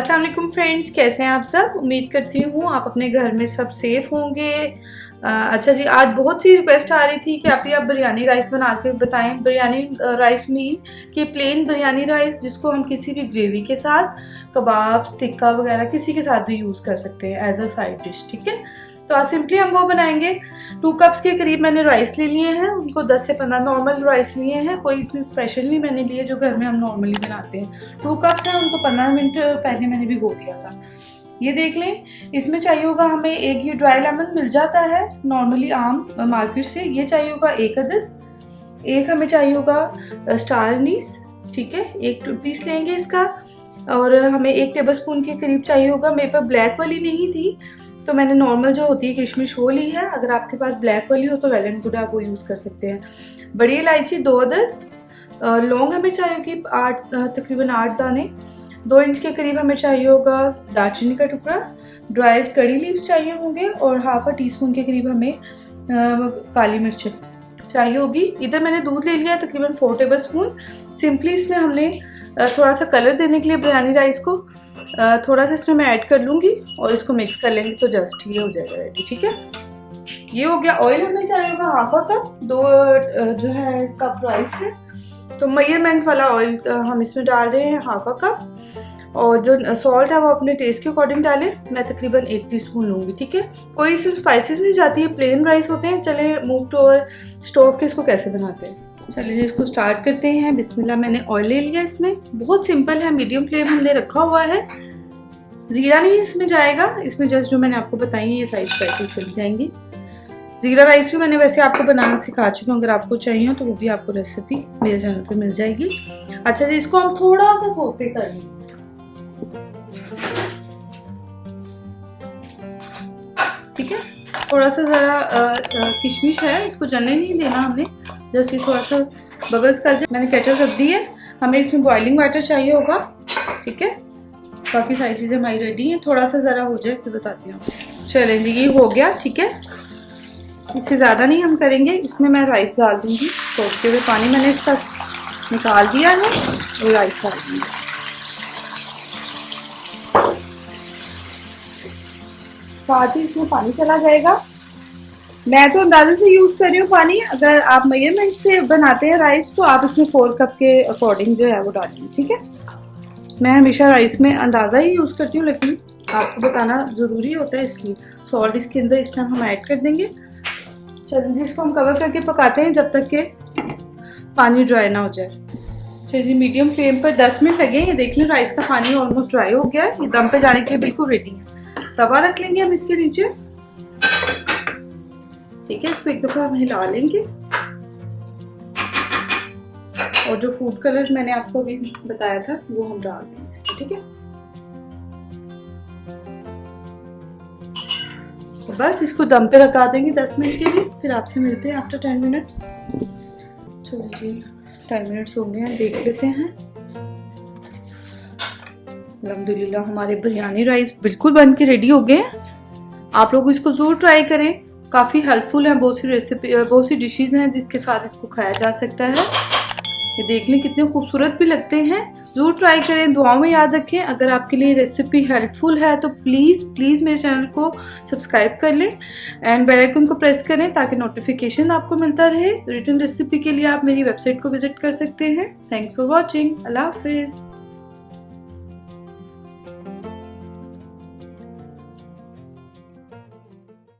अस्सलाम वालेकुम फ्रेंड्स, कैसे हैं आप सब। उम्मीद करती हूँ आप अपने घर में सब सेफ होंगे। अच्छा जी, आज बहुत सी रिक्वेस्ट आ रही थी कि आप बिरयानी राइस बना के बताएं। बिरयानी राइस मीन कि प्लेन बिरयानी राइस, जिसको हम किसी भी ग्रेवी के साथ, कबाब, टिक्का वगैरह किसी के साथ भी यूज़ कर सकते हैं एज अ साइड डिश। ठीक है, तो आज सिंपली हम वो बनाएंगे। 2 कप्स के करीब मैंने राइस ले लिए हैं, उनको 10 से 15 नॉर्मल राइस लिए हैं, कोई इसमें स्पेशल नहीं मैंने लिए, जो घर में हम नॉर्मली बनाते हैं। 2 कप्स हैं, उनको 15 मिनट पहले मैंने भिगो दिया था। ये देख लें। इसमें चाहिए होगा हमें एक, ये ड्राई लेमन मिल जाता है नॉर्मली आम मार्केट से, ये चाहिए होगा 1 अदद। एक हमें चाहिए होगा स्टार एनीस, ठीक है, 1 पीस लेंगे इसका। और हमें 1 टेबल स्पून के करीब चाहिए होगा, मेरे पास ब्लैक वाली नहीं थी तो मैंने नॉर्मल जो होती है किशमिश वो ली है। अगर आपके पास ब्लैक वाली हो तो वेल एंड गुड, आप वो यूज़ कर सकते हैं। बड़ी इलायची 2 अदद। लौंग हमें चाहिए होगी तकरीबन 8 दाने। 2 इंच के करीब हमें चाहिए होगा दालचीनी का टुकड़ा। ड्राई कड़ी लीव्स चाहिए होंगे और ½ टीस्पून के करीब हमें काली मिर्च चाहिए होगी। इधर मैंने दूध ले लिया है तकरीबन 4 टेबल स्पून। सिंपली इसमें हमने थोड़ा सा कलर देने के लिए बिरयानी राइस को थोड़ा सा इसमें मैं ऐड कर लूँगी और इसको मिक्स कर लेंगे तो जस्ट ये हो जाएगा रेडी। ठीक है, ये हो गया। ऑयल हमें चाहिए होगा ½ कप। 2 जो है कप राइस है तो मेजरमेंट वाला ऑयल हम इसमें डाल रहे हैं ½ कप। और जो सॉल्ट है वो अपने टेस्ट के अकॉर्डिंग डालें, मैं तकरीबन 1 टीस्पून लूँगी। ठीक है, कोई इसमें स्पाइसेस नहीं जाती है, प्लेन राइस होते हैं। चले मूव टू और स्टोव के इसको कैसे बनाते हैं। चलिए जी, इसको स्टार्ट करते हैं। बिस्मिल्लाह। मैंने ऑयल ले लिया, इसमें बहुत सिंपल है, मीडियम फ्लेम हमने रखा हुआ है। ज़ीरा नहीं इसमें जाएगा, इसमें जस्ट जो मैंने आपको बताई है ये सारी स्पाइसेस चली जाएंगी। ज़ीरा राइस भी मैंने वैसे आपको बनाना सिखा चुकी हूँ, अगर आपको चाहिए हो तो वो भी आपको रेसिपी मेरे चैनल पे मिल जाएगी। अच्छा जी, इसको हम थोड़ा सा सोते कर लेंगे। ठीक है, थोड़ा सा ज़रा किशमिश है, इसको जलने नहीं देना हमने, जस्ट ये थोड़ा सा बबल्स कर जाए। मैंने केटल रख दी है, हमें इसमें बॉइलिंग वाटर चाहिए होगा। ठीक है, बाकी सारी चीज़ें हमारी रेडी हैं। थोड़ा सा ज़रा हो जाए फिर बताती हूँ। चलें जी, ये हो गया। ठीक है, इससे ज़्यादा नहीं हम करेंगे। इसमें मैं राइस डाल दूँगी, सोचते हुए पानी मैंने इसका निकाल दिया है और राइस डाल दूँगी। साथ ही इसमें पानी चला जाएगा। मैं तो अंदाजे से यूज़ कर रही हूँ पानी, अगर आप मेजरमेंट से बनाते हैं राइस तो आप इसमें 4 कप के अकॉर्डिंग जो है वो डालेंगे। ठीक है, मैं हमेशा राइस में अंदाज़ा ही यूज़ करती हूँ, लेकिन आपको बताना ज़रूरी होता है, इसलिए सॉल्ट इसके अंदर इस टाइम हम ऐड कर देंगे। चलिए जी, इसको हम कवर करके पकाते हैं जब तक के पानी ड्राई ना हो जाए। चलिए जी, मीडियम फ्लेम पर 10 मिनट लगे। ये देख लें, राइस का पानी ऑलमोस्ट ड्राई हो गया है, ये दम पे जाने के लिए बिल्कुल रेडी है। तवा रख लेंगे हम इसके नीचे। ठीक है, इसको एक दफ़ा हम हिला लेंगे और जो फूड कलर मैंने आपको अभी बताया था वो हम डाल देंगे इसमें। ठीक है, तो बस इसको दम पे रखा देंगे 10 मिनट के लिए, फिर आपसे मिलते हैं आफ्टर 10 मिनट्स। चलो जी, 10 मिनट्स हो गए हैं, देख लेते हैं। अल्हम्दुलिल्लाह हमारे बिरयानी राइस बिल्कुल बन के रेडी हो गए हैं। आप लोग इसको ज़रूर ट्राई करें, काफ़ी हेल्पफुल है। बहुत सी रेसिपी, बहुत सी डिशेज़ हैं जिसके साथ इसको खाया जा सकता है। ये देख लें कितने खूबसूरत भी लगते हैं। ज़रूर ट्राई करें, दुआओं में याद रखें। अगर आपके लिए रेसिपी हेल्पफुल है तो प्लीज़ प्लीज़ मेरे चैनल को सब्सक्राइब कर लें एंड बेल आइकन को प्रेस करें ताकि नोटिफिकेशन आपको मिलता रहे। रिटन रेसिपी के लिए आप मेरी वेबसाइट को विजिट कर सकते हैं। Thanks for watching. अल्लाह हाफिज़।